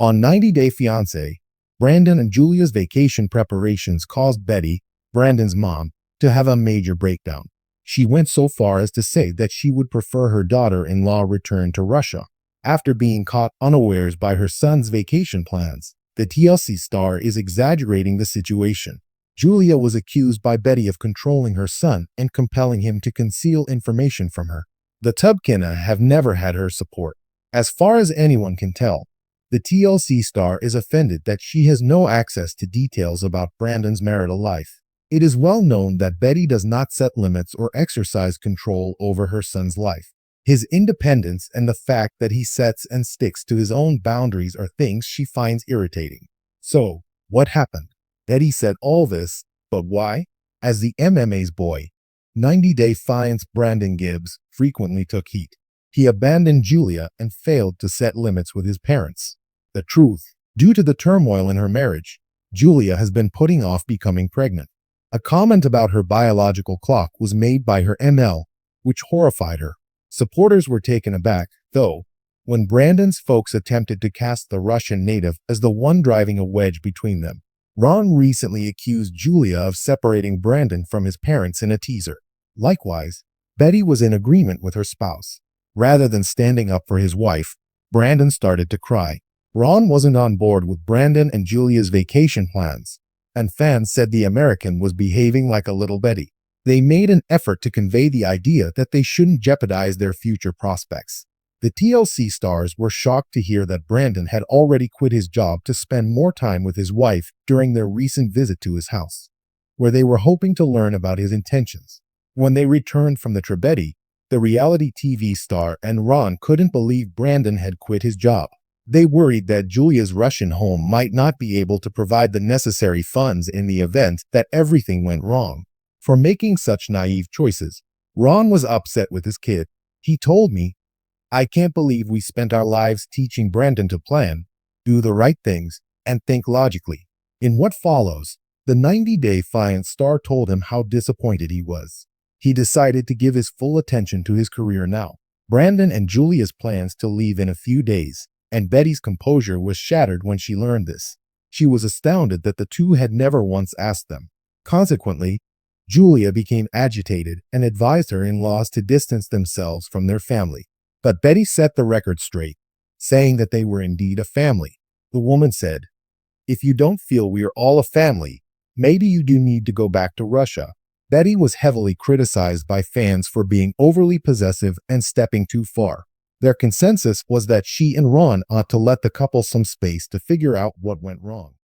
On 90 Day Fiancé, Brandon and Julia's vacation preparations caused Betty, Brandon's mom, to have a major breakdown. She went so far as to say that she would prefer her daughter-in-law return to Russia. After being caught unawares by her son's vacation plans, the TLC star is exaggerating the situation. Julia was accused by Betty of controlling her son and compelling him to conceal information from her. The Tubkina have never had her support. As far as anyone can tell, the TLC star is offended that she has no access to details about Brandon's marital life. It is well known that Betty does not set limits or exercise control over her son's life. His independence and the fact that he sets and sticks to his own boundaries are things she finds irritating. So, what happened? Betty said all this, but why? As the MMA's boy, 90 Day Fiancé Brandon Gibbs frequently took heat. He abandoned Julia and failed to set limits with his parents. The truth, due to the turmoil in her marriage, Julia has been putting off becoming pregnant. A comment about her biological clock was made by her ML, which horrified her. Supporters were taken aback, though, when Brandon's folks attempted to cast the Russian native as the one driving a wedge between them. Ron recently accused Julia of separating Brandon from his parents in a teaser. Likewise, Betty was in agreement with her spouse. Rather than standing up for his wife, Brandon started to cry. Ron wasn't on board with Brandon and Julia's vacation plans, and fans said the American was behaving like a little Betty. They made an effort to convey the idea that they shouldn't jeopardize their future prospects. The TLC stars were shocked to hear that Brandon had already quit his job to spend more time with his wife during their recent visit to his house, where they were hoping to learn about his intentions. When they returned from the Tribeti, the reality TV star and Ron couldn't believe Brandon had quit his job. They worried that Julia's Russian home might not be able to provide the necessary funds in the event that everything went wrong. For making such naive choices, Ron was upset with his kid. He told me, "I can't believe we spent our lives teaching Brandon to plan, do the right things, and think logically." In what follows, the 90 Day Fiancé star told him how disappointed he was. He decided to give his full attention to his career now. Brandon and Julia's plans to leave in a few days, and Betty's composure was shattered when she learned this. She was astounded that the two had never once asked them. Consequently, Julia became agitated and advised her in-laws to distance themselves from their family. But Betty set the record straight, saying that they were indeed a family. The woman said, "If you don't feel we are all a family, maybe you do need to go back to Russia." Betty was heavily criticized by fans for being overly possessive and stepping too far. Their consensus was that she and Ron ought to let the couple some space to figure out what went wrong.